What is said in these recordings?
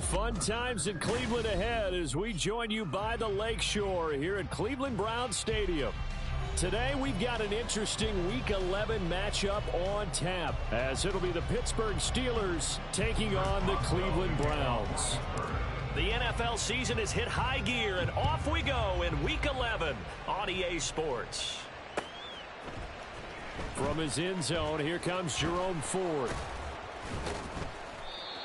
Fun times in Cleveland ahead as we join you by the Lakeshore here at Cleveland Browns Stadium. Today we've got an interesting Week 11 matchup on tap as it'll be the Pittsburgh Steelers taking on the Cleveland Browns. The NFL season has hit high gear and off we go in Week 11 on EA Sports. From his end zone, here comes Jerome Ford.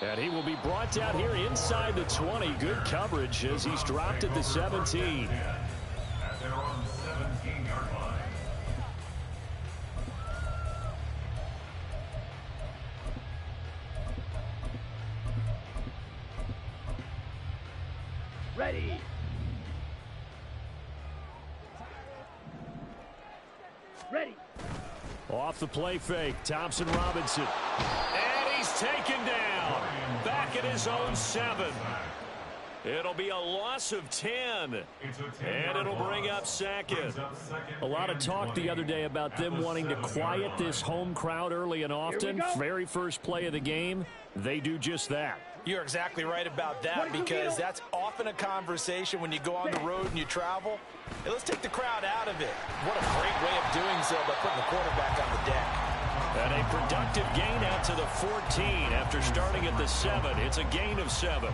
And he will be brought down here inside the 20. Good coverage as he's dropped at the 17. At their own 17-yard line. Ready. Ready. Off the play fake, Thompson Robinson. And he's taken down. Back at his own 7. It'll be a loss of 10. And it'll bring up second. A lot of talk the other day about them wanting to quiet this home crowd early and often. Very first play of the game, they do just that. You're exactly right about that because that's often a conversation when you go on the road and you travel. Hey, let's take the crowd out of it. What a great way of doing so by putting the quarterback on the deck. And a productive gain out to the 14 after starting at the 7. It's a gain of 7.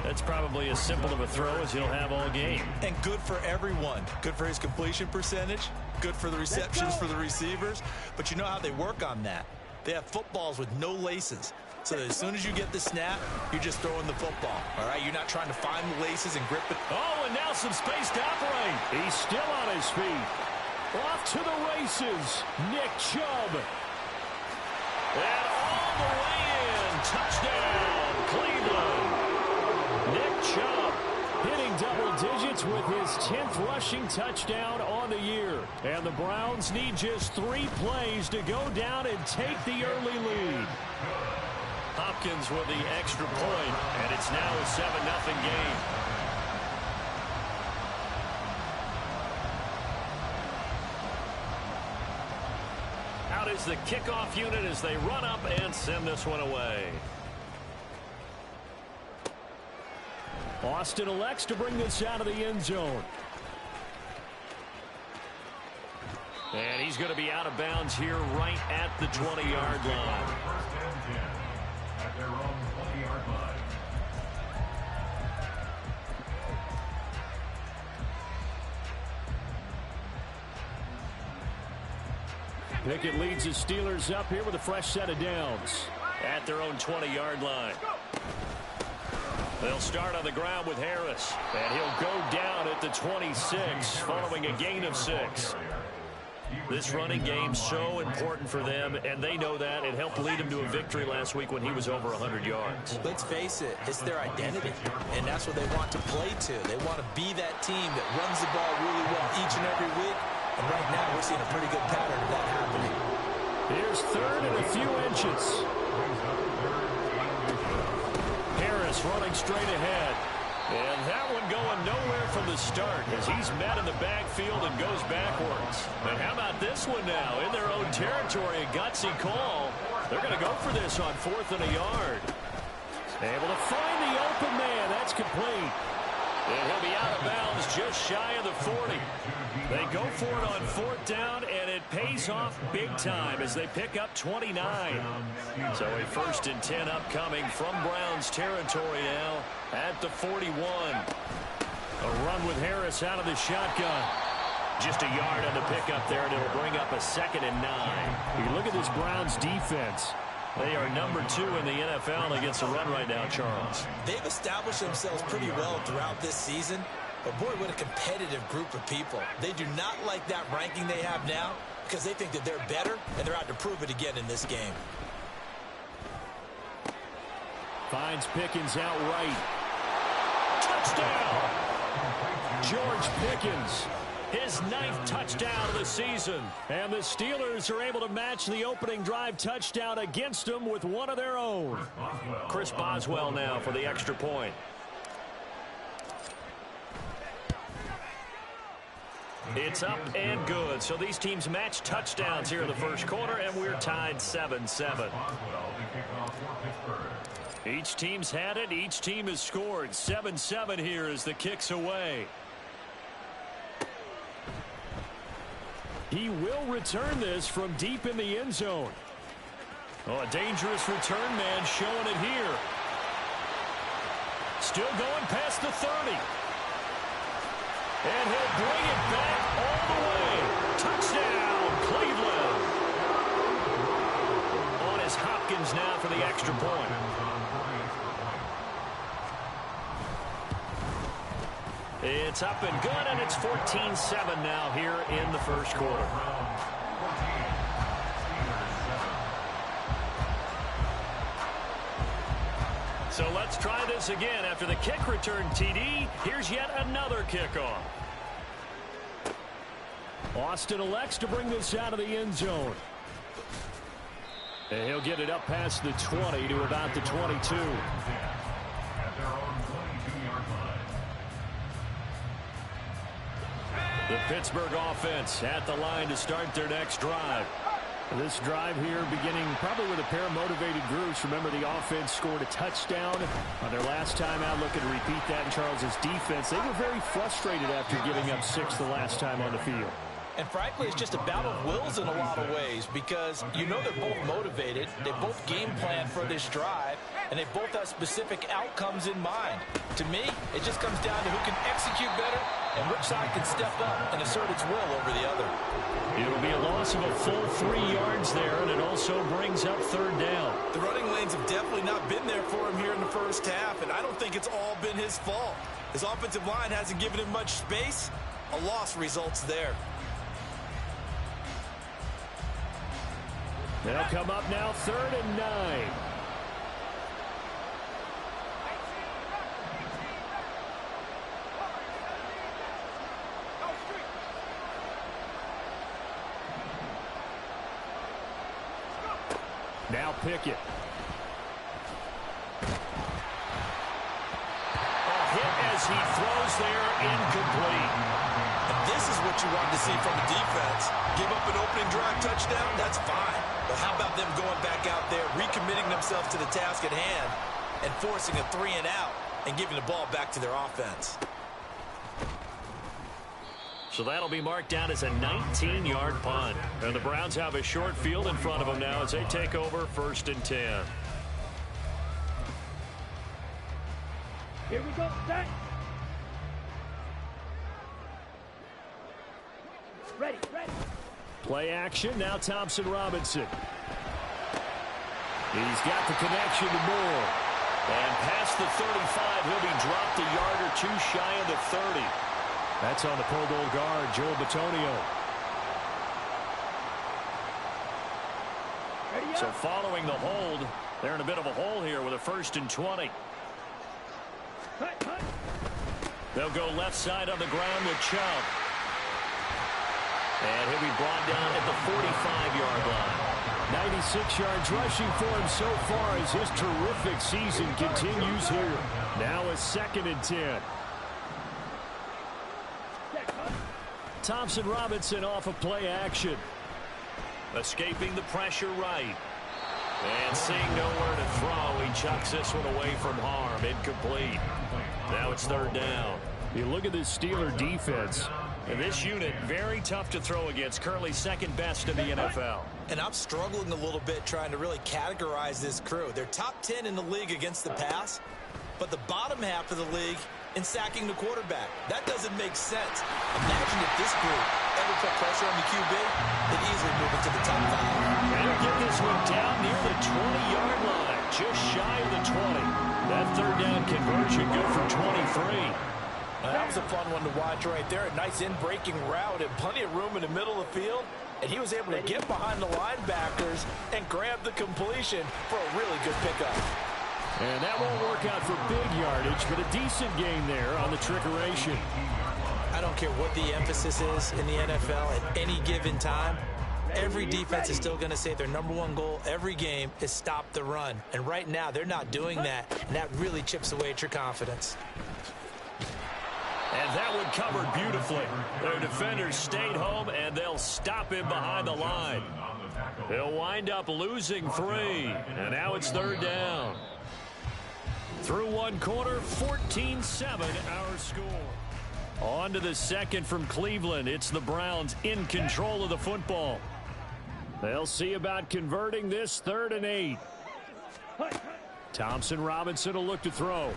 That's probably as simple of a throw as he'll have all game. And good for everyone. Good for his completion percentage. Good for the receptions for the receivers. But you know how they work on that. They have footballs with no laces. So as soon as you get the snap, you're just throwing the football. All right, you're not trying to find the laces and grip it. Oh, and now some space to operate. He's still on his feet. Off to the races, Nick Chubb. And all the way in. Touchdown, Cleveland. Nick Chubb hitting double digits with his 10th rushing touchdown on the year. And the Browns need just 3 plays to go down and take the early lead. Hopkins with the extra point, and it's now a 7-0 game. Out is the kickoff unit as they run up and send this one away. Austin elects to bring this out of the end zone. And he's going to be out of bounds here right at the 20-yard line. At their own 20-yard line. Pickett leads the Steelers up here with a fresh set of downs. At their own 20-yard line. They'll start on the ground with Harris. And he'll go down at the 26 following a gain of 6. This running game's so important for them, and they know that. It helped lead them to a victory last week when he was over 100 yards. Let's face it, it's their identity, and that's what they want to play to. They want to be that team that runs the ball really well each and every week, and right now we're seeing a pretty good pattern of that happening. Here's 3rd and a few inches. Harris running straight ahead. And that one going nowhere from the start as he's met in the backfield and goes backwards. And how about this one now? In their own territory, a gutsy call. They're going to go for this on 4th and a yard. Able to find the open man. That's complete. And he'll be out of bounds just shy of the 40. They go for it on 4th down, and it pays off big time as they pick up 29. So a 1st and 10 upcoming from Browns territory now at the 41. A run with Harris out of the shotgun. Just a yard on the pickup there, and it'll bring up a 2nd and 9. You look at this Browns defense. They are number 2 in the NFL against the run right now, Charles. They've established themselves pretty well throughout this season. But, boy, what a competitive group of people. They do not like that ranking they have now because they think that they're better, and they're out to prove it again in this game. Finds Pickens outright. Touchdown! George Pickens. His 9th touchdown of the season. And the Steelers are able to match the opening drive touchdown against them with one of their own. Chris Boswell now for the extra point. It's up and good. So these teams match touchdowns here in the first quarter, and we're tied 7-7. Each team's had it. Each team has scored. 7-7 here as the kick's away. He will return this from deep in the end zone. Oh, a dangerous return man showing it here. Still going past the 30. And he'll bring it back all the way. Touchdown, Cleveland. On is Hopkins now for the extra point. It's up and good, and it's 14-7 now here in the first quarter. So let's try this again. After the kick return TD, here's yet another kickoff. Austin elects to bring this out of the end zone. And he'll get it up past the 20 to about the 22. At their own 22-yard line. The Pittsburgh offense at the line to start their next drive. This drive here beginning probably with a pair of motivated groups. Remember, the offense scored a touchdown on their last time out. Looking to repeat that in Charles's defense. They were very frustrated after giving up 6 the last time on the field. And frankly, it's just a battle of wills in a lot of ways because you know they're both motivated. They both game plan for this drive, and they both have specific outcomes in mind. To me, it just comes down to who can execute better and which side can step up and assert its will over the other. It'll be a loss of a full 3 yards there, and it also brings up third down. The running lanes have definitely not been there for him here in the first half, and I don't think it's all been his fault. His offensive line hasn't given him much space. A loss results there. They'll come up now 3rd and 9. Now Pickett. A hit as he throws there, incomplete. And this is what you want to see from a defense. Give up an opening drive touchdown, that's fine. But how about them going back out there, recommitting themselves to the task at hand, and forcing a 3 and out, and giving the ball back to their offense? So that'll be marked down as a 19-yard punt. And the Browns have a short field in front of them now as they take over 1st and 10. Here we go, set. Ready. Play action, now Thompson Robinson. He's got the connection to Moore. And past the 35, he'll be dropped a yard or 2 shy of the 30. That's on the Pro Bowl guard, Joel Bitonio. So following the hold, they're in a bit of a hole here with a 1st and 20. They'll go left side on the ground with Chubb. And he'll be brought down at the 45-yard line. 96 yards rushing for him so far as his terrific season continues here. Now a 2nd and 10. Thompson Robinson off of play action. Escaping the pressure right. And seeing nowhere to throw, he chucks this one away from harm. Incomplete. Now it's 3rd down. You look at this Steeler defense. And this unit, very tough to throw against. Currently 2nd best in the NFL. And I'm struggling a little bit trying to really categorize this crew. They're top 10 in the league against the pass, but the bottom half of the league in sacking the quarterback. That doesn't make sense. Imagine if this group ever put pressure on the QB, they'd easily move into the top 5. And he'll get this one down near the 20-yard line, just shy of the 20. That 3rd down conversion good for 23. That was a fun one to watch right there. A nice in-breaking route and plenty of room in the middle of the field. And he was able to get behind the linebackers and grab the completion for a really good pickup. And that won't work out for big yardage, but a decent gain there on the trickeration. I don't care what the emphasis is in the NFL at any given time. Every defense is still going to say their #1 goal every game is stop the run. And right now, they're not doing that, and that really chips away at your confidence. And that one covered beautifully. Their defenders stayed home, and they'll stop him behind the line. They'll wind up losing 3, and now it's 3rd down. Through one quarter, 14-7 our score. On to the second from Cleveland. It's the Browns in control of the football. They'll see about converting this 3rd and 8. Thompson Robinson will look to throw.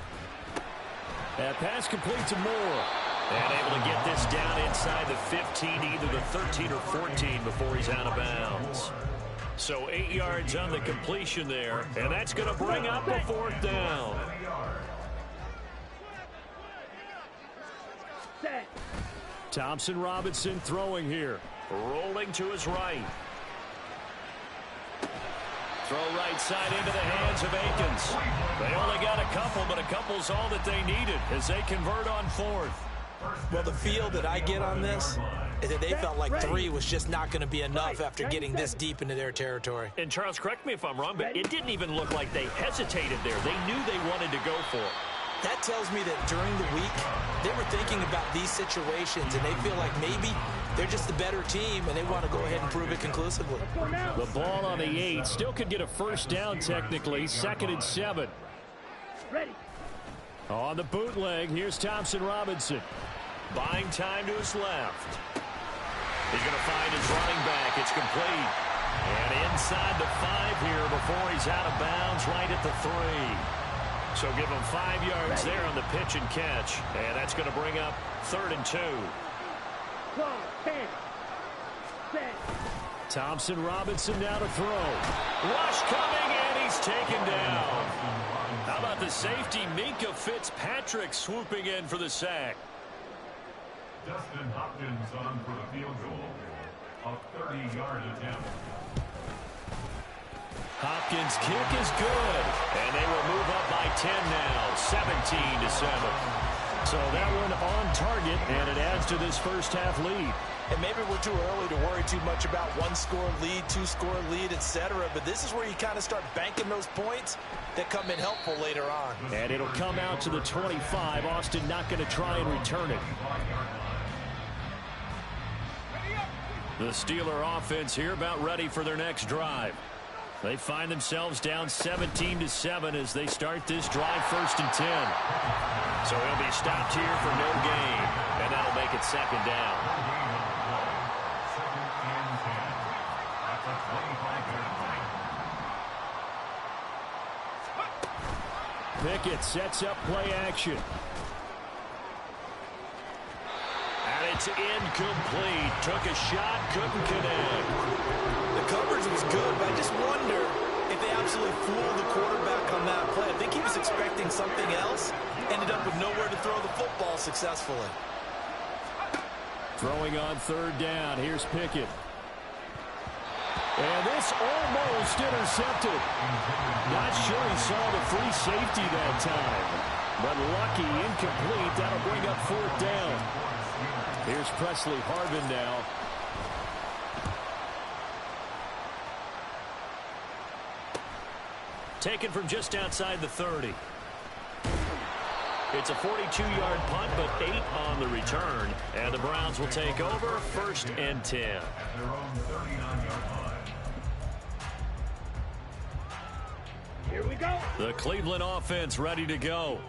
That pass complete to Moore. And able to get this down inside the 15, either the 13 or 14 before he's out of bounds. So 8 yards on the completion there, and that's going to bring up a 4th down. Thompson Robinson throwing here. Rolling to his right. Throw right side into the hands of Akins. They only got a couple, but a couple's all that they needed as they convert on 4th. Well, the feel that I get on this is that they felt like 3 was just not going to be enough after getting this deep into their territory. And Charles, correct me if I'm wrong, but it didn't even look like they hesitated there. They knew they wanted to go for it. That tells me that during the week, they were thinking about these situations, and they feel like maybe they're just the better team, and they want to go ahead and prove it conclusively. The ball on the 8 still could get a 1st down technically. 2nd and 7. Ready. On the bootleg, here's Thompson Robinson. Buying time to his left. He's going to find his running back. It's complete. And inside the 5 here before he's out of bounds right at the 3. So give him 5 yards there on the pitch and catch. And that's going to bring up 3rd and 2. Thompson Robinson now to throw. Rush coming, and he's taken down. How about the safety, Minkah Fitzpatrick, swooping in for the sack. Dustin Hopkins on for the field goal. A 30-yard attempt. Hopkins' kick is good, and they will move up by 10 now, 17-7. So that one on target, and it adds to this first half lead. And maybe we're too early to worry too much about 1-score lead, 2-score lead, etc. But this is where you kind of start banking those points that come in helpful later on. And it'll come out to the 25. Austin not going to try and return it. The Steeler offense here about ready for their next drive. They find themselves down 17-7 as they start this drive 1st and 10. So he'll be stopped here for no gain, and that'll make it 2nd down. Pickett sets up play action. And it's incomplete. Took a shot, couldn't connect. The coverage was good, but I just wonder if they absolutely fooled the quarterback on that play. I think he was expecting something else. Ended up with nowhere to throw the football successfully. Throwing on 3rd down. Here's Pickett. And this almost intercepted. Not sure he saw the free safety that time. But lucky, incomplete. That'll bring up 4th down. Here's Presley Harvin now. Taken from just outside the 30. It's a 42-yard punt, but 8 on the return. And the Browns will take over 1st and 10. Their own 39-yard line. Here we go. The Cleveland offense ready to go.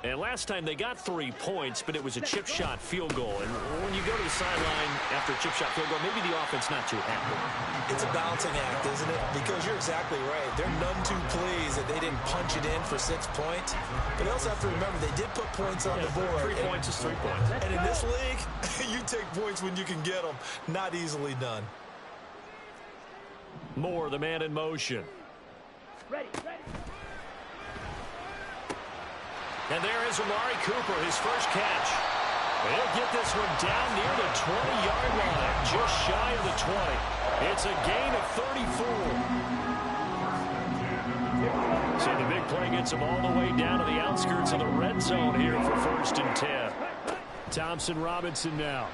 And last time they got 3 points, but it was a chip shot field goal. And when you go to the sideline after a chip shot field goal, maybe the offense not too happy. It's a balancing act, isn't it? Because you're exactly right. They're none too pleased that they didn't punch it in for 6 points. But they also have to remember they did put points on the board. 3 points is 3 points. And in this league, you take points when you can get them. Not easily done. Moore, the man in motion. Ready. And there is Amari Cooper, his first catch. He'll get this one down near the 20-yard line, just shy of the 20. It's a gain of 34. So the big play gets him all the way down to the outskirts of the red zone here for 1st and 10. Thompson Robinson now.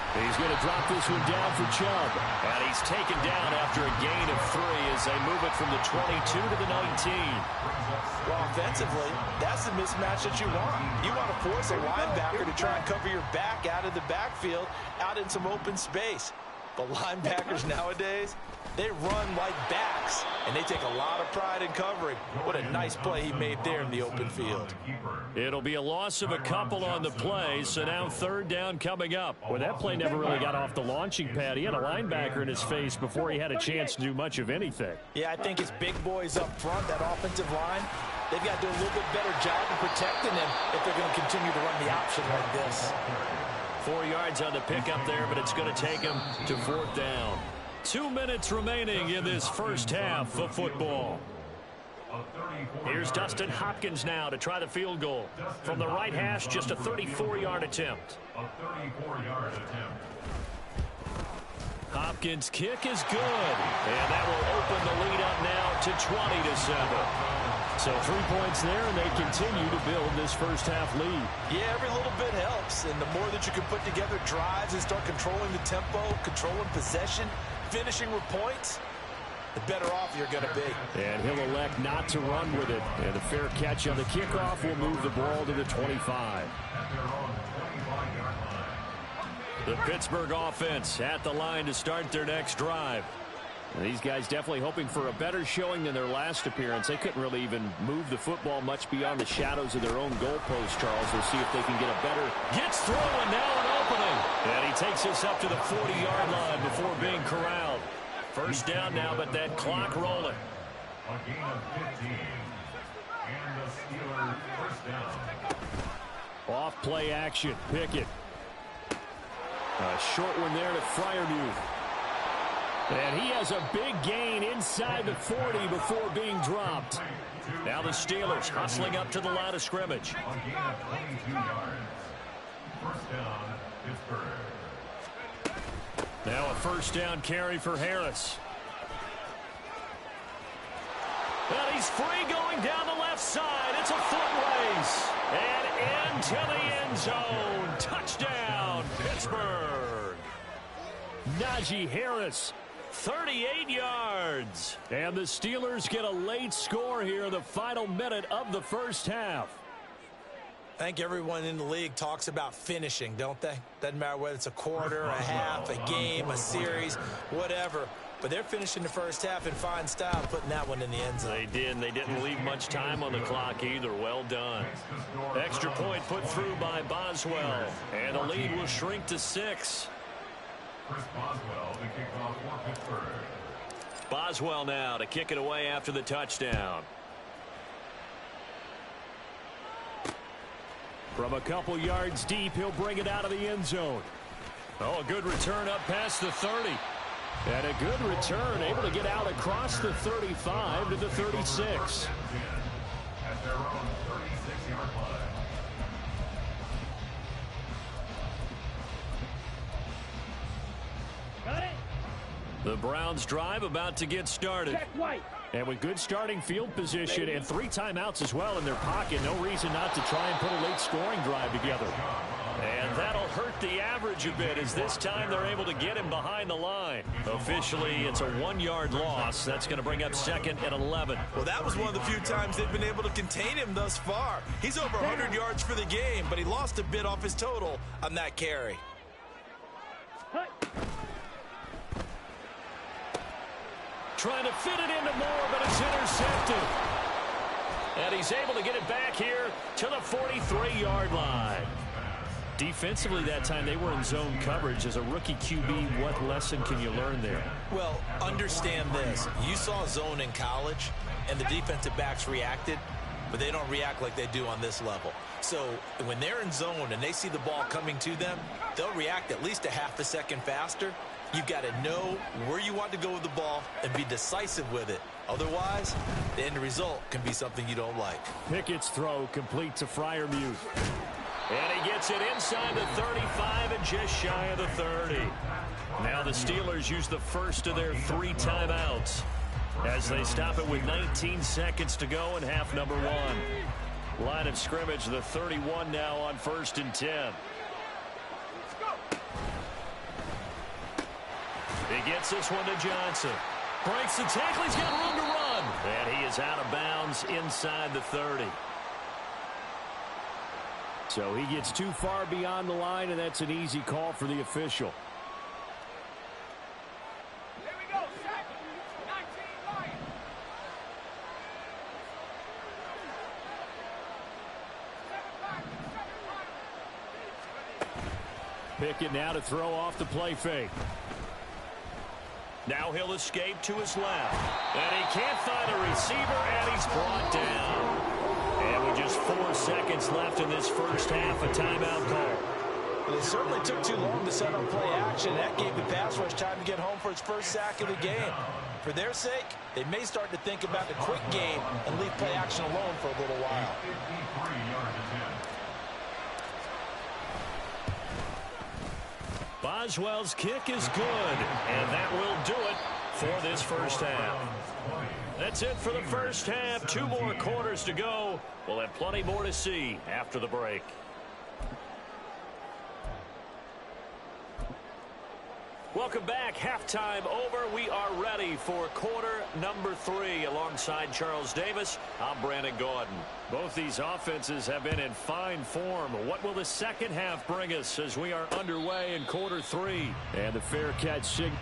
He's going to drop this one down for Chubb. And he's taken down after a gain of 3 as they move it from the 22 to the 19. Well, offensively, that's the mismatch that you want. You want to force a linebacker to try and cover your back out of the backfield, out in some open space. But linebackers nowadays, they run like backs, and they take a lot of pride in covering. What a nice play he made there in the open field. It'll be a loss of a couple on the play, so now third down coming up. Well, that play never really got off the launching pad. He had a linebacker in his face before he had a chance to do much of anything. Yeah, I think it's big boys up front, that offensive line. They've got to do a little bit better job of protecting him if they're going to continue to run the option like this. 4 yards on the pickup there, but it's going to take him to fourth down. 2 minutes remaining in this first half of football. Here's Dustin Hopkins now to try the field goal. From the right hash, just a 34-yard attempt. Hopkins' kick is good, and that will open the lead up now to 20-7. So 3 points there, and they continue to build this first half lead. Yeah, every little bit helps, and the more that you can put together drives and start controlling the tempo, controlling possession, finishing with points, the better off you're going to be. And he'll elect not to run with it. And a fair catch on the kickoff will move the ball to the 25. The Pittsburgh offense at the line to start their next drive. And these guys definitely hoping for a better showing than their last appearance. They couldn't really even move the football much beyond the shadows of their own goalpost, Charles. They'll see if they can get a better... Gets through, and now an opening. And he takes us up to the 40-yard line before being corralled. First down now, but that clock rolling. A gain of 15. And the Steelers first down. Off play action. Pickett. A short one there to Freiermuth. And he has a big gain inside the 40 before being dropped. Now the Steelers hustling up to the line of scrimmage. A gain of 22 yards. First down, Pittsburgh. Now a first down carry for Harris. And he's free going down the left side. It's a foot race. And into the end zone. Touchdown, Pittsburgh. Najee Harris. 38 yards. And the Steelers get a late score here in the final minute of the first half. I think everyone in the league talks about finishing, don't they? Doesn't matter whether it's a quarter, a half, a game, a series, whatever. But they're finishing the first half in fine style, putting that one in the end zone. They did, and they didn't leave much time on the clock either. Well done. Extra point put through by Boswell. And the lead will shrink to 6. Chris Boswell to kick off for Pittsburgh. Boswell now to kick it away after the touchdown. From a couple yards deep, he'll bring it out of the end zone. Oh, a good return up past the 30. And a good return, able to get out across the 35 to the 36. At their own 36-yard line. Got it? The Browns drive about to get started. Check White. And with good starting field position and 3 timeouts as well in their pocket, no reason not to try and put a late scoring drive together. And that'll hurt the average a bit as this time they're able to get him behind the line. Officially, it's a 1-yard loss. That's going to bring up 2nd and 11. Well, that was one of the few times they've been able to contain him thus far. He's over 100 yards for the game, but he lost a bit off his total on that carry. Trying to fit it into Moore, but it's intercepted. And he's able to get it back here to the 43-yard line. Defensively that time, they were in zone coverage. As a rookie QB, what lesson can you learn there? Well, understand this. You saw zone in college, and the defensive backs reacted, but they don't react like they do on this level. So when they're in zone and they see the ball coming to them, they'll react at least a half a second faster. You've got to know where you want to go with the ball and be decisive with it. Otherwise, the end result can be something you don't like. Pickett's throw complete to Freiermuth. And he gets it inside the 35 and just shy of the 30. Now the Steelers use the first of their 3 timeouts as they stop it with 19 seconds to go in half number 1. Line of scrimmage, the 31 now on 1st and 10. He gets this one to Johnson. Breaks the tackle. He's got room to run. And he is out of bounds inside the 30. So he gets too far beyond the line, and that's an easy call for the official. Pickett now to throw off the play fake. Now he'll escape to his left. And he can't find a receiver, and he's brought down. And with just 4 seconds left in this first half, a timeout call. Well, it certainly took too long to set up play action. That gave the pass rush time to get home for its first sack of the game. For their sake, they may start to think about the quick game and leave play action alone for a little while. 53-yard attempt. Boswell's kick is good, and that will do it for this first half. That's it for the first half. 2 more quarters to go. We'll have plenty more to see after the break. Welcome back. Halftime over. We are ready for quarter number 3. Alongside Charles Davis, I'm Brandon Gaudin. Both these offenses have been in fine form. What will the second half bring us as we are underway in quarter 3? And the fair catch signal.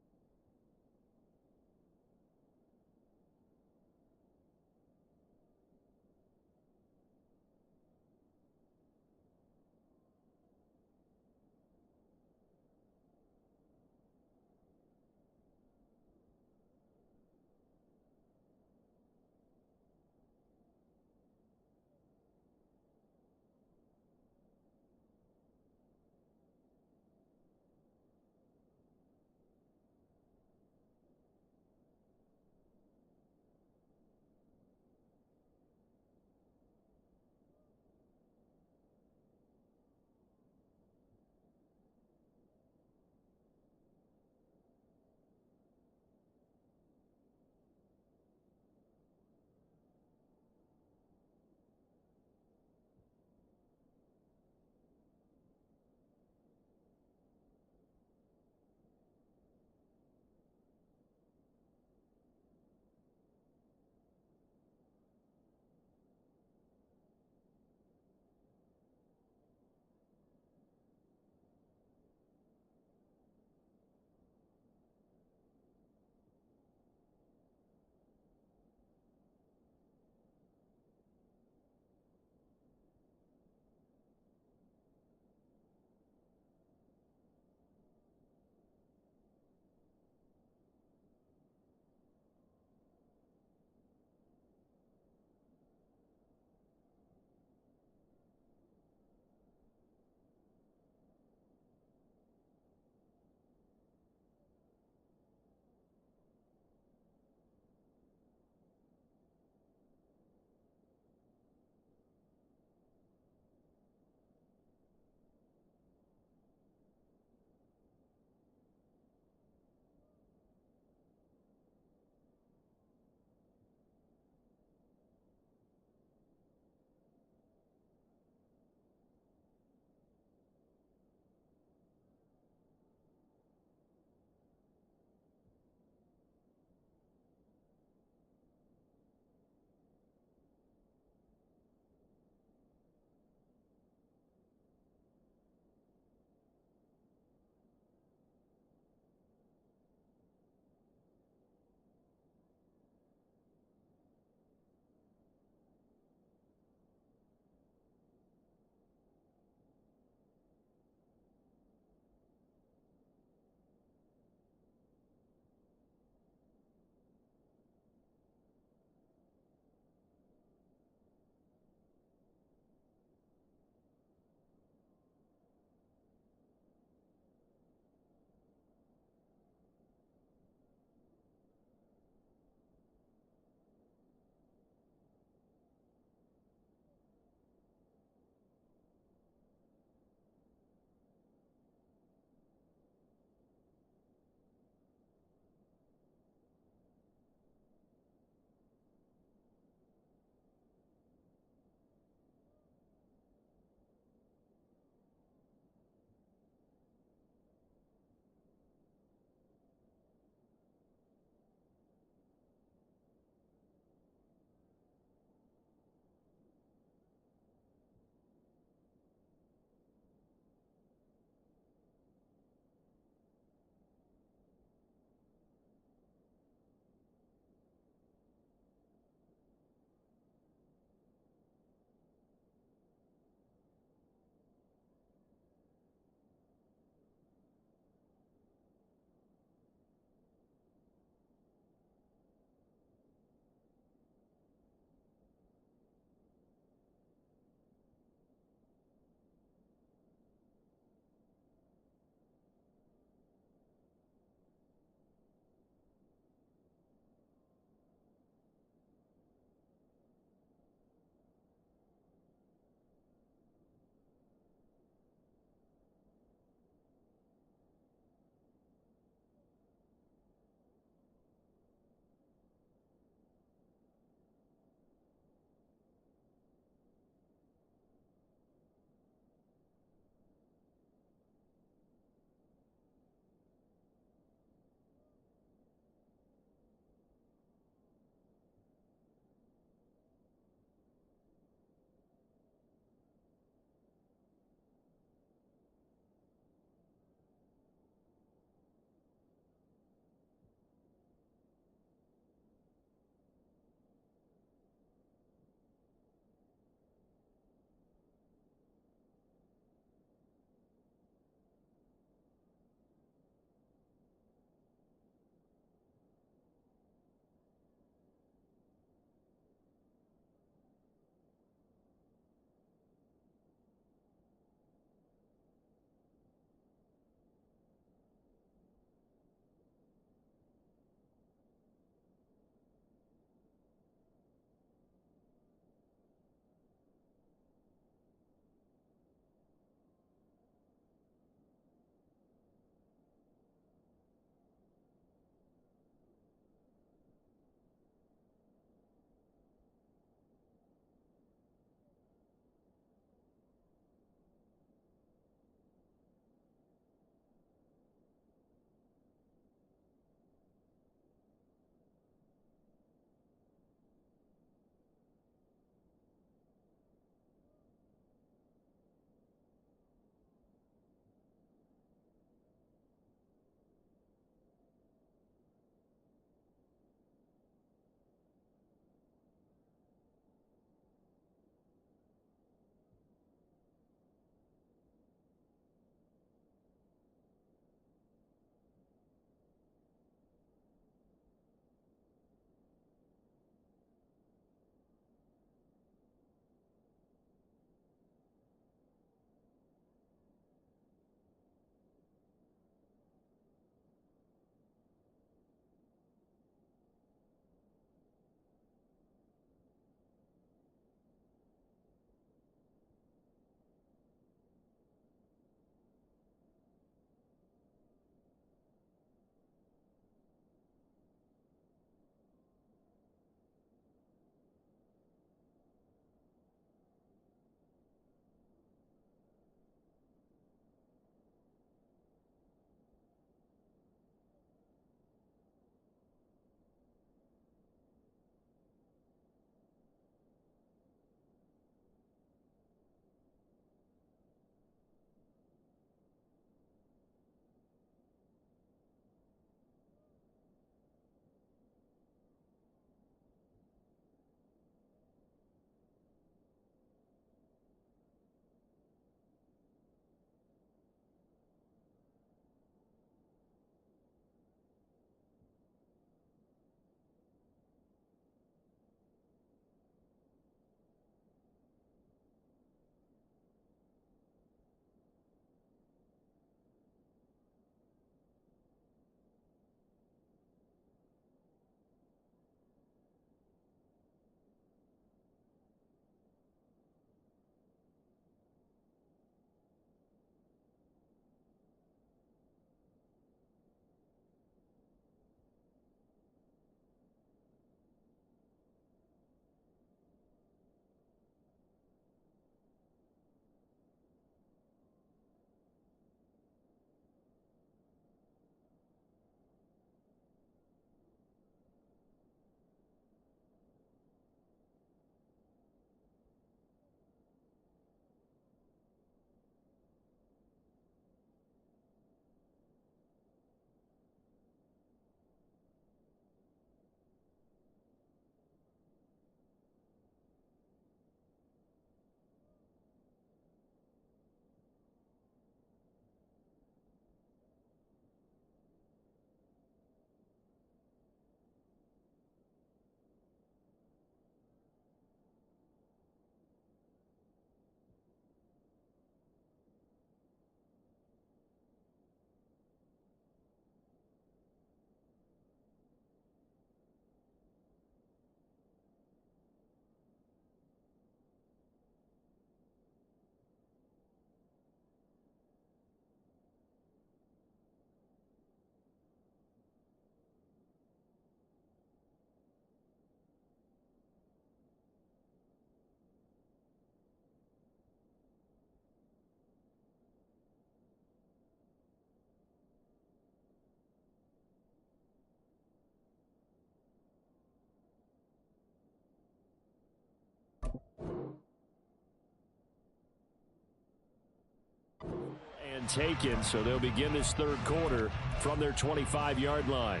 been taken, so they'll begin this third quarter from their 25-yard line.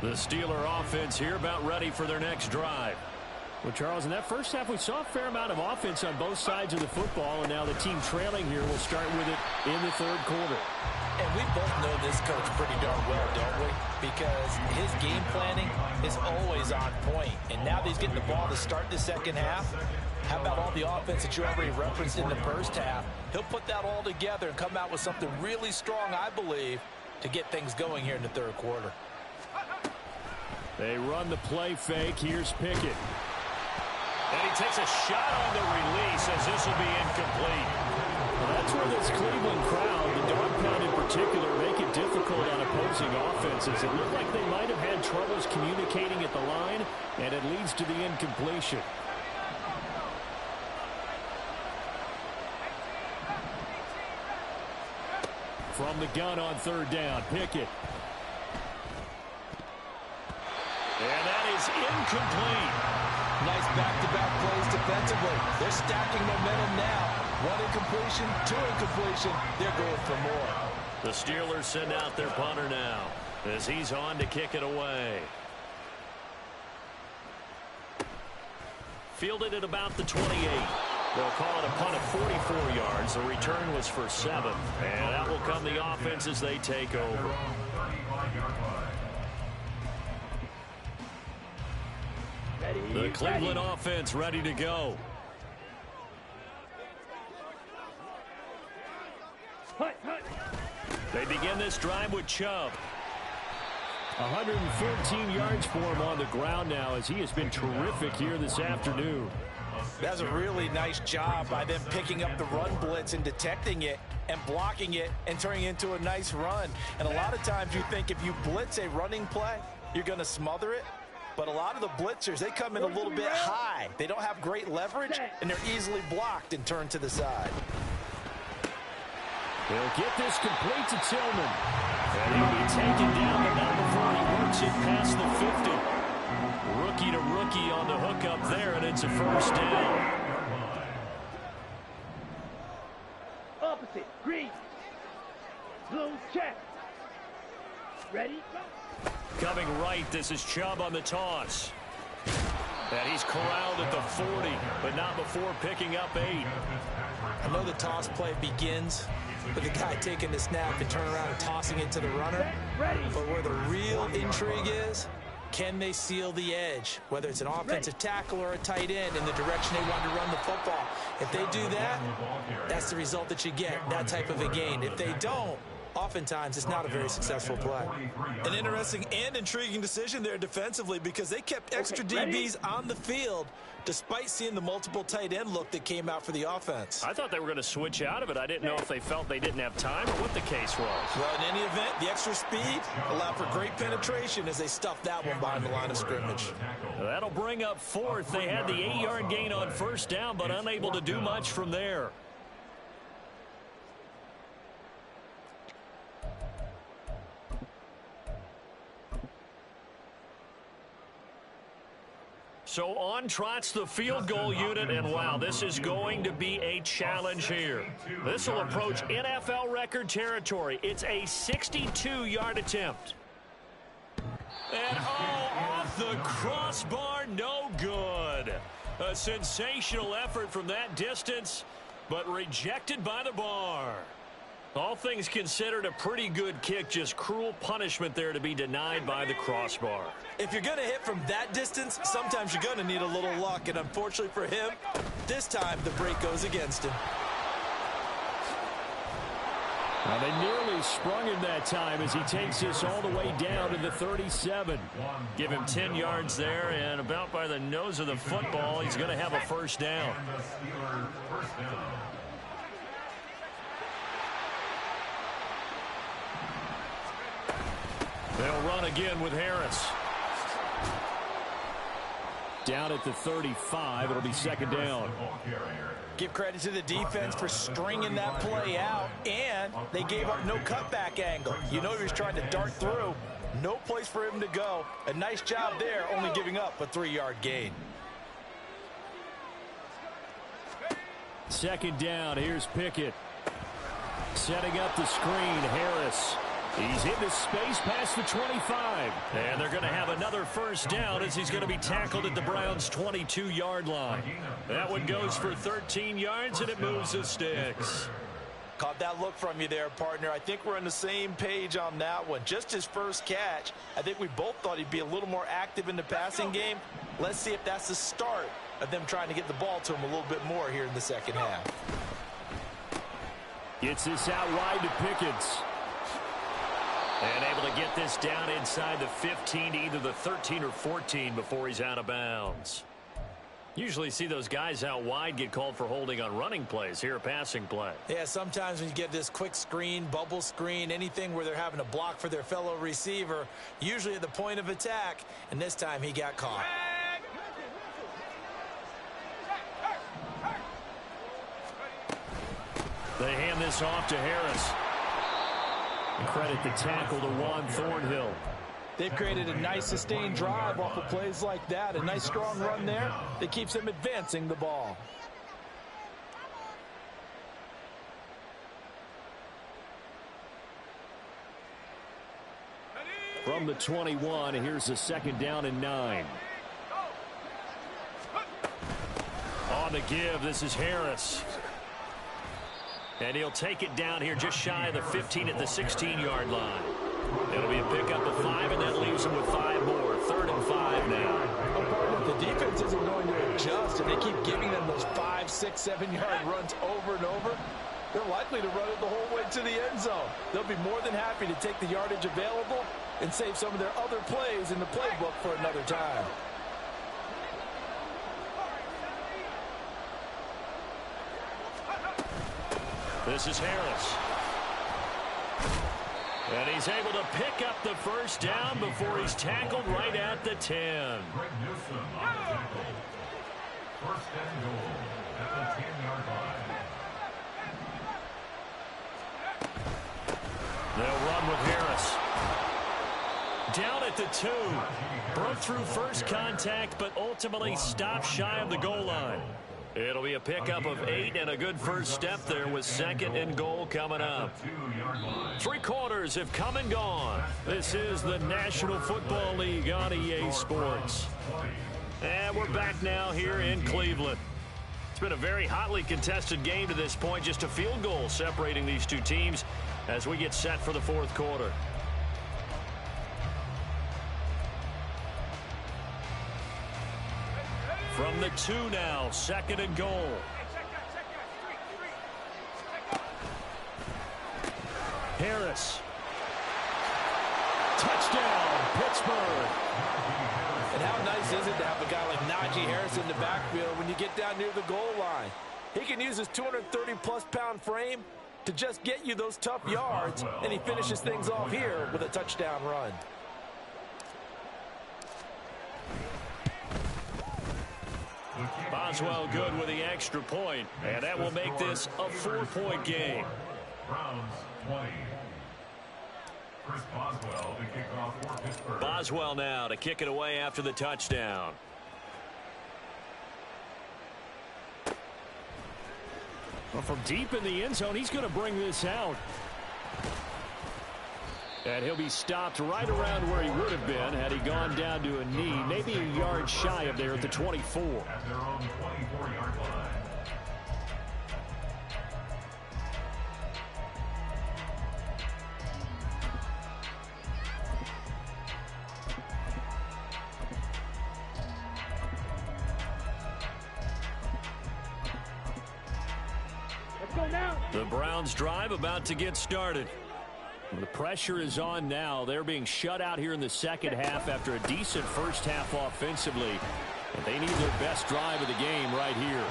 The Steeler offense here about ready for their next drive. Well, Charles, in that first half, we saw a fair amount of offense on both sides of the football, and now the team trailing here will start with it in the third quarter. And we both know this coach pretty darn well, don't we? Because his game planning is always on point. And now that he's getting the ball to start the second half, how about all the offense that you already referenced in the first half? He'll put that all together and come out with something really strong, I believe, to get things going here in the third quarter. They run the play fake. Here's Pickett. And he takes a shot on the release as this will be incomplete. Well, that's where this Cleveland crowd, the dog pound in particular, make it difficult on opposing offenses. It looked like they might have had troubles communicating at the line, and it leads to the incompletion. From the gun on third down, Pickett. And that is incomplete. Nice back-to-back plays defensively. They're stacking momentum now. One incompletion, two incompletion. They're going for more. The Steelers send out their punter now as he's on to kick it away. Fielded at about the 28. They'll call it a punt of 44 yards. The return was for 7. And that will come the offense as they take over. The Cleveland offense ready to go. They begin this drive with Chubb. 114 yards for him on the ground now as he has been terrific here this afternoon. That's a really nice job by them picking up the run blitz and detecting it and blocking it and turning it into a nice run. And a lot of times you think if you blitz a running play, you're going to smother it. But a lot of the blitzers, they come in a little bit high. They don't have great leverage, and they're easily blocked and turned to the side. They'll get this complete to Tillman. And he'll be taken down, but not before he works it past the 50. Rookie to rookie on the hook up there, and it's a first down. Opposite, green. Blue, check. Ready, go. Coming right, this is Chubb on the toss. And he's corralled at the 40, but not before picking up 8. I know the toss play begins with the guy taking the snap and turning around and tossing it to the runner. But where the real intrigue is, can they seal the edge? Whether it's an offensive tackle or a tight end in the direction they want to run the football. If they do that, that's the result that you get, that type of a gain. If they don't, oftentimes it's not a very successful play. An interesting and intriguing decision there defensively because they kept extra DBs on the field despite seeing the multiple tight end look that came out for the offense. I thought they were going to switch out of it. I didn't know if they felt they didn't have time or what the case was. Well, in any event, the extra speed allowed for great penetration as they stuffed that one behind the line of scrimmage. That'll bring up fourth. They had the 8-yard gain on first down, but unable to do much from there. So on trots the field goal unit, and wow, this is going to be a challenge here. This will approach NFL record territory. It's a 62-yard attempt. And off the crossbar, no good. A sensational effort from that distance, but rejected by the bar. All things considered, a pretty good kick, just cruel punishment there to be denied by the crossbar. If you're going to hit from that distance, sometimes you're going to need a little luck, and unfortunately for him, this time the break goes against him. Now they nearly sprung him that time as he takes this all the way down to the 37. Give him 10 yards there, and about by the nose of the football, he's going to have a first down. They'll run again with Harris. Down at the 35, it'll be second down. Give credit to the defense for stringing that play out, and they gave up no cutback angle. You know he was trying to dart through, No place for him to go. A nice job there, only giving up a 3-yard gain. Second down, here's Pickett. Setting up the screen, Harris. He's into space past the 25. And they're going to have another first down as he's going to be tackled at the Browns' 22-yard line. That one goes for 13 yards, and it moves the sticks. Caught that look from you there, partner. I think we're on the same page on that one. Just his first catch. I think we both thought he'd be a little more active in the passing game. Let's see if that's the start of them trying to get the ball to him a little bit more here in the second half. Gets this out wide to Pickett. And able to get this down inside the 15 to either the 13 or 14 before he's out of bounds. Usually see those guys out wide get called for holding on running plays. Here a passing play. Yeah, sometimes when you get this quick screen, bubble screen, anything where they're having to block for their fellow receiver, usually at the point of attack, and this time he got caught. They hand this off to Harris. And credit the tackle to Juan Thornhill. They've created a nice sustained drive off of plays like that. A nice strong run there that keeps them advancing the ball. From the 21, here's the second down and 9. On the give, this is Harris. And he'll take it down here just shy of the 15 at the 16-yard line. It'll be a pickup of 5, and that leaves him with 5 more. 3rd and 5 now. If the defense isn't going to adjust and they keep giving them those 5, 6, 7-yard runs over and over, they're likely to run it the whole way to the end zone. They'll be more than happy to take the yardage available and save some of their other plays in the playbook for another time. This is Harris. And he's able to pick up the first down before he's tackled right at the 10. Greg Newsome on the tackle. First and goal at the 10-yard line. They'll run with Harris. Down at the 2. Broke through first contact, but ultimately stopped shy of the goal line. It'll be a pickup of 8 and a good first step there with 2nd and goal coming up. 3 quarters have come and gone. This is the National Football League on EA Sports. And we're back now here in Cleveland. It's been a very hotly contested game to this point. Just a field goal separating these two teams as we get set for the 4th quarter. From the 2 now, 2nd and goal. Harris. Touchdown, Pittsburgh. And how nice is it to have a guy like Najee Harris in the backfield when you get down near the goal line? He can use his 230-plus pound frame to just get you those tough yards, and he finishes things off here with a touchdown run. Boswell good with the extra point, and that will make this a 4-point game. Browns 20. Chris Boswell to kick off for Pittsburgh. Boswell now to kick it away after the touchdown. Well, from deep in the end zone, he's going to bring this out. And he'll be stopped right around where he would have been had he gone down to a knee, maybe a yard shy of there at the 24. At their own 24-yard line. Let's go now. The Browns drive about to get started. The pressure is on now. They're being shut out here in the second half after a decent first half offensively. And they need their best drive of the game right here.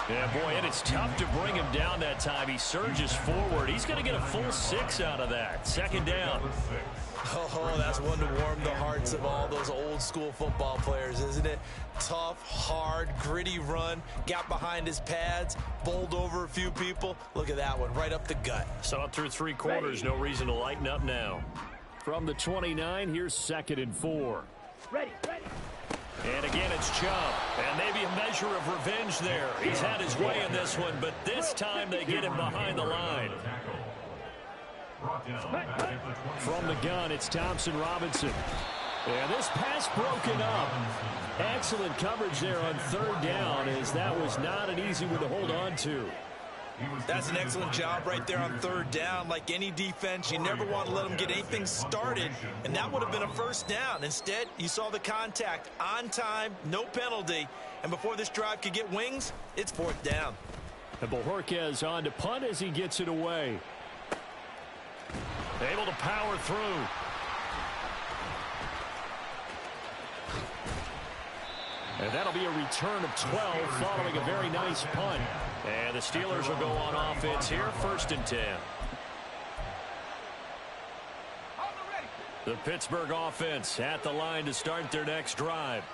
Yeah, boy, and it's tough to bring him down that time. He surges forward. He's going to get a full 6 out of that. 2nd down. Oh, that's one to warm the hearts of all those old school football players, isn't it? Tough, hard, gritty run. Got behind his pads, bowled over a few people. Look at that one, right up the gut. Saw it through 3 quarters. No reason to lighten up now. From the 29, here's 2nd and 4. Ready, ready. And again, it's Chubb. And maybe a measure of revenge there. He's had his way in this one, but this time they get him behind the line. From the gun, it's Thompson Robinson. And this pass broken up. Excellent coverage there on 3rd down, as that was not an easy one to hold on to. That's an excellent job right there on 3rd down. Like any defense, you never want to let them get anything started, and that would have been a 1st down. Instead, you saw the contact on time, no penalty, and before this drive could get wings, it's 4th down. And Bojorquez on to punt as he gets it away. Able to power through. And that'll be a return of 12 following a very nice punt. And the Steelers will go on offense here, 1st and 10. The Pittsburgh offense at the line to start their next drive.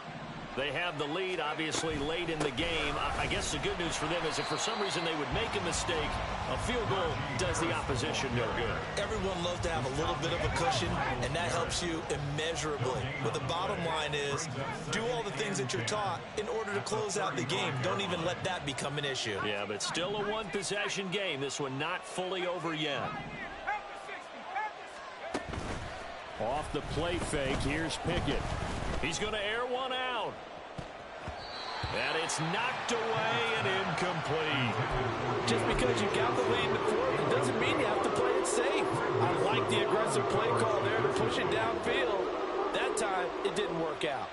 They have the lead, obviously, late in the game. I guess the good news for them is if for some reason they would make a mistake, a field goal does the opposition no good. Everyone loves to have a little bit of a cushion, and that helps you immeasurably. But the bottom line is, do all the things that you're taught in order to close out the game. Don't even let that become an issue. Yeah, but still a one-possession game. This one not fully over yet. Off the play fake, here's Pickett. He's going to air one out. And it's knocked away and incomplete. Just because you got the lead in the 4th, it doesn't mean you have to play it safe. I like the aggressive play call there to push it downfield. That time, it didn't work out.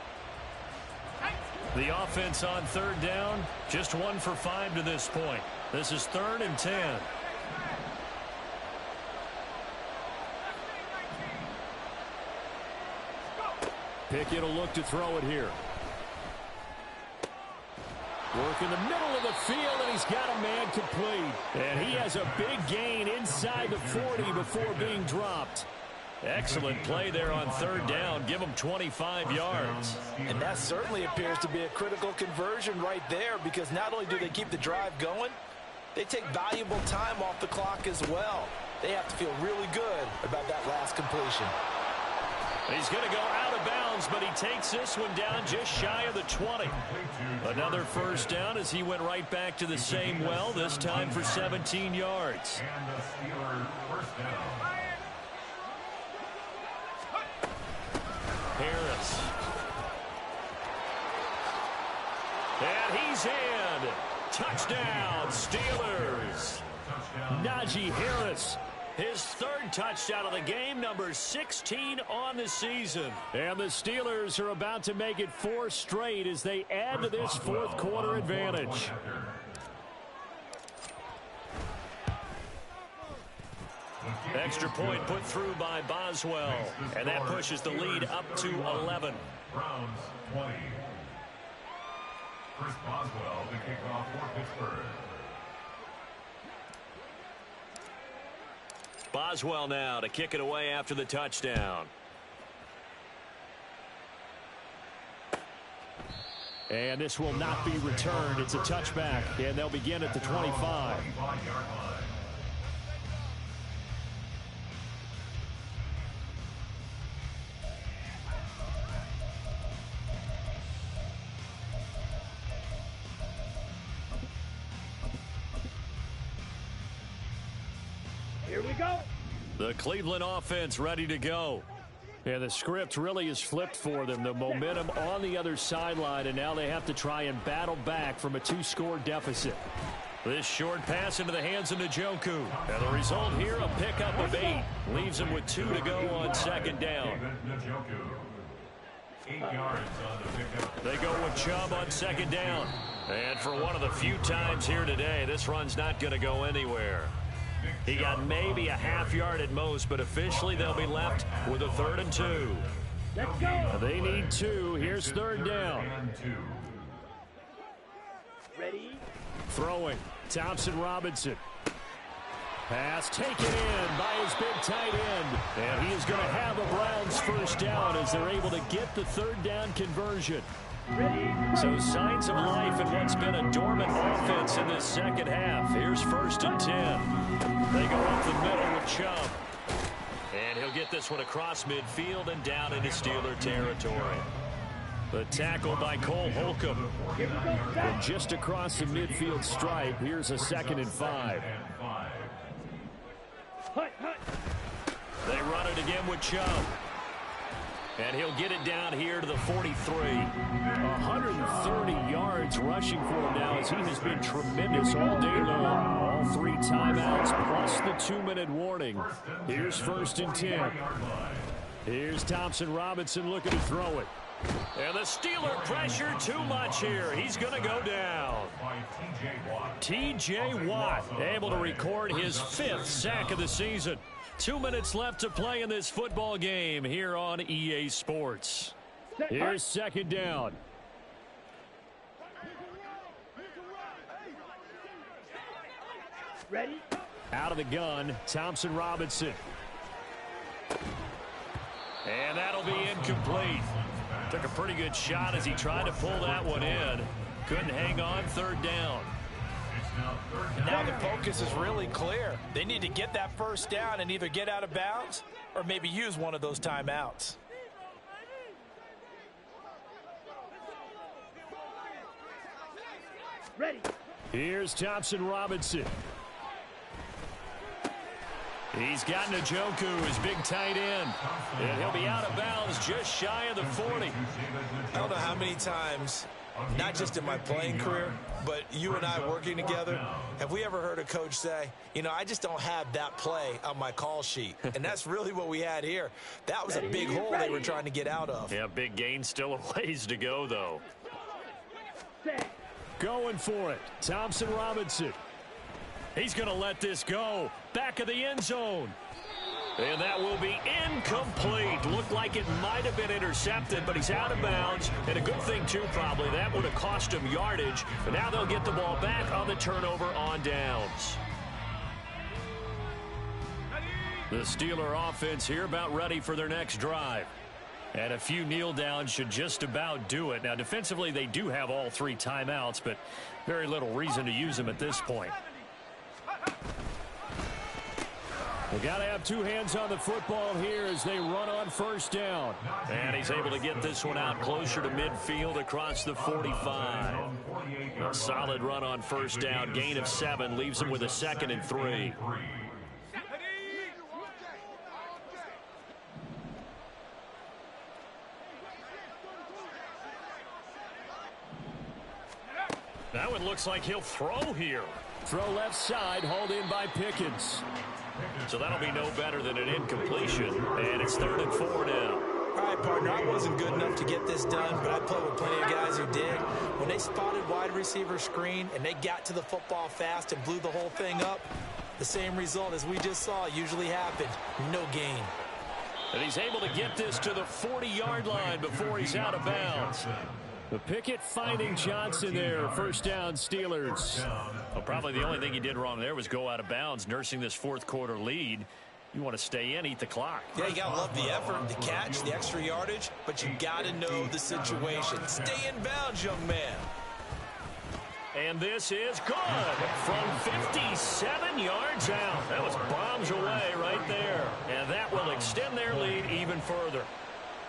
The offense on 3rd down, just 1 for 5 to this point. This is 3rd and 10. Pickett will look to throw it here. Work in the middle of the field, and he's got a man complete. And he has a big gain inside the 40 before being dropped. Excellent play there on 3rd down. Give him 25 yards. And that certainly appears to be a critical conversion right there, because not only do they keep the drive going, they take valuable time off the clock as well. They have to feel really good about that last completion. He's going to go out of bounds, but he takes this one down just shy of the 20. Another 1st down as he went right back to the same well, this time for 17 yards. And the Steelers 1st down. Harris. And he's in. Touchdown, Steelers. Najee Harris. His 3rd touchdown of the game, number 16 on the season. And the Steelers are about to make it 4 straight as they add to this 4th quarter advantage. Extra point put through by Boswell. And that pushes the lead up to 11. Browns 20. Chris Boswell to kick off for Pittsburgh. Boswell now to kick it away after the touchdown. And this will not be returned. It's a touchback, and they'll begin at the 25. Here we go. The Cleveland offense ready to go. Yeah, the script really is flipped for them. The momentum on the other sideline, and now they have to try and battle back from a 2-score deficit. This short pass into the hands of Njoku. And the result here, a pickup of 8. Leaves them with 2 to go on 2nd down. 8 yards on the pickup. They go with Chubb on 2nd down. And for one of the few times here today, this run's not going to go anywhere. He got maybe a half yard at most, but officially they'll be left with a 3rd and 2. Let's go. They need 2. Here's 3rd down. Ready? Throwing. Thompson Robinson. Pass taken in by his big tight end. And he is going to have a Browns 1st down as they're able to get the 3rd down conversion. So signs of life in what's been a dormant offense in this second half. Here's 1st and 10. They go up the middle with Chubb. And he'll get this one across midfield and down into Steeler territory. The tackle by Cole Holcomb. And just across the midfield stripe, here's a 2nd and 5. They run it again with Chubb. And he'll get it down here to the 43. 130 yards rushing for him now as he has been tremendous all day long. All 3 timeouts plus the 2-minute warning. Here's 1st and 10. Here's Thompson Robinson looking to throw it. And the Steeler pressure too much here. He's going to go down. T.J. Watt able to record his 5th sack of the season. 2 minutes left to play in this football game here on EA Sports. Here's 2nd down. Ready? Out of the gun, Thompson Robinson. And that'll be incomplete. Took a pretty good shot as he tried to pull that one in. Couldn't hang on. 3rd down. Now the focus is really clear. They need to get that 1st down and either get out of bounds or maybe use one of those timeouts. Ready? Here's Thompson Robinson. He's got Njoku, his big tight end. And he'll be out of bounds just shy of the 40. I don't know how many times, not just in my playing career, but you and I working together, have we ever heard a coach say, you know, I just don't have that play on my call sheet. And that's really what we had here. That was a big hole they were trying to get out of. Yeah, big gain, still a ways to go, though. Going for it, Thompson Robinson. He's going to let this go. Back of the end zone. And that will be incomplete. Looked like it might have been intercepted, but he's out of bounds. And a good thing, too, probably. That would have cost him yardage. But now they'll get the ball back on the turnover on downs. The Steeler offense here about ready for their next drive. And a few kneel downs should just about do it. Now, defensively, they do have all 3 timeouts, but very little reason to use them at this point. They got to have 2 hands on the football here as they run on 1st down. And he's able to get this one out closer to midfield across the 45. A solid run on 1st down. Gain of 7 leaves him with a 2nd and 3. That one looks like he'll throw here. Throw left side, hauled in by Pickens. So that'll be no better than an incompletion. And it's 3rd and 4 now. All right, partner, I wasn't good enough to get this done, but I played with plenty of guys who did. When they spotted wide receiver screen and they got to the football fast and blew the whole thing up, the same result as we just saw usually happened. No gain. And he's able to get this to the 40-yard line before he's out of bounds. The Pickett finding Johnson there. 1st down, Steelers. Well, probably the only thing he did wrong there was go out of bounds, nursing this 4th quarter lead. You want to stay in, eat the clock. Yeah, you got to love the effort, the catch, the extra yardage, but you got to know the situation. Stay in bounds, young man. And this is good from 57 yards out. That was bombs away right there. And that will extend their lead even further.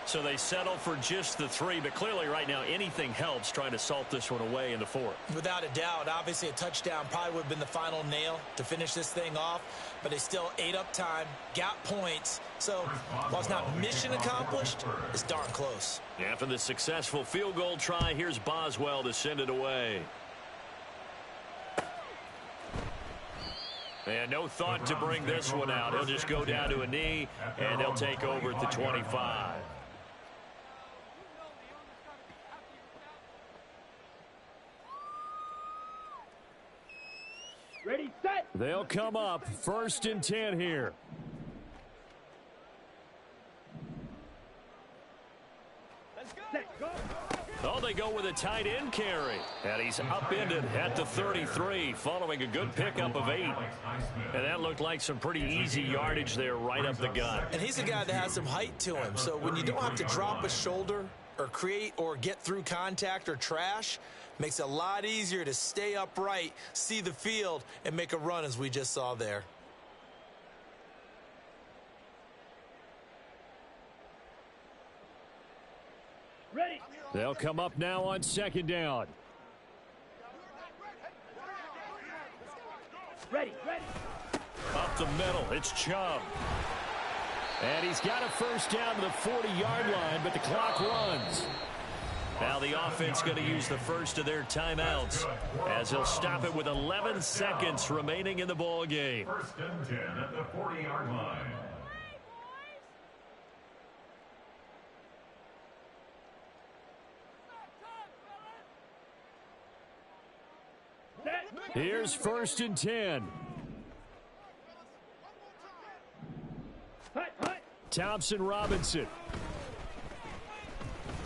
So they settle for just the 3, but clearly right now anything helps trying to salt this one away in the 4th. Without a doubt, obviously a touchdown probably would have been the final nail to finish this thing off, but they still ate up time, got points. So while it's not mission accomplished, it's darn close. After the successful field goal try, here's Boswell to send it away. And no thought to bring this one out. He'll just go down to a knee, and they'll take over at the 25. Ready, set. They'll come up 1st and 10 here. Set, go. Oh, they go with a tight end carry. And he's upended at the 33 following a good pickup of 8. And that looked like some pretty easy yardage there right up the gut. And he's a guy that has some height to him. So when you don't have to drop a shoulder or create or get through contact or trash, makes it a lot easier to stay upright, see the field, and make a run as we just saw there. They'll come up now on second down. Ready, ready. Up the middle, it's Chubb. And he's got a first down to the 40-yard line, but the clock runs. Now the offense going to use the first of their timeouts as they'll stop it with 11 seconds remaining in the ball game. First and 10 at the 40-yard line. Here's first and 10. Hut, hut. Thompson Robinson.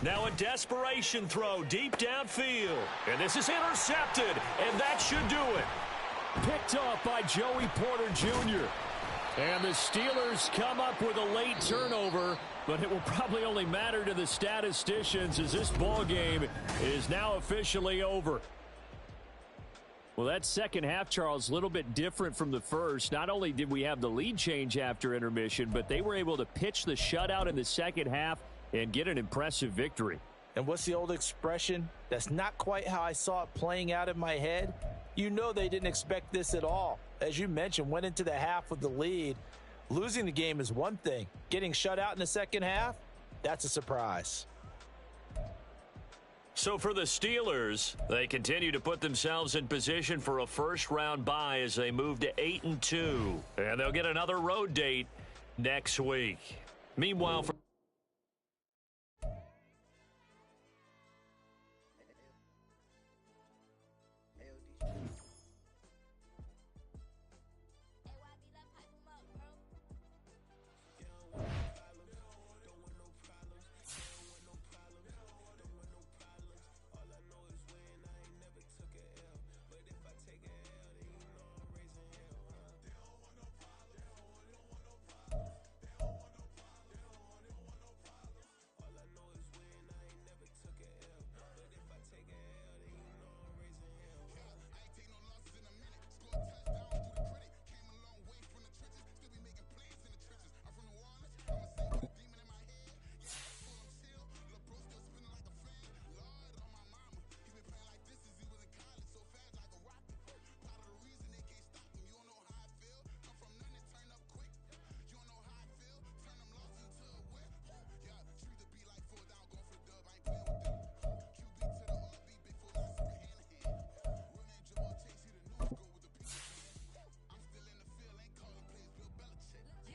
Now a desperation throw deep downfield. And this is intercepted, and that should do it. Picked off by Joey Porter Jr. And the Steelers come up with a late turnover, but it will probably only matter to the statisticians as this ball game is now officially over. Well, that second half, Charles, a little bit different from the first. Not only did we have the lead change after intermission, but they were able to pitch the shutout in the second half and get an impressive victory. And what's the old expression? That's not quite how I saw it playing out in my head. You know they didn't expect this at all. As you mentioned, went into the half with the lead. Losing the game is one thing. Getting shut out in the second half, that's a surprise. So for the Steelers, they continue to put themselves in position for a first-round bye as they move to 8-2. And they'll get another road date next week. Meanwhile, for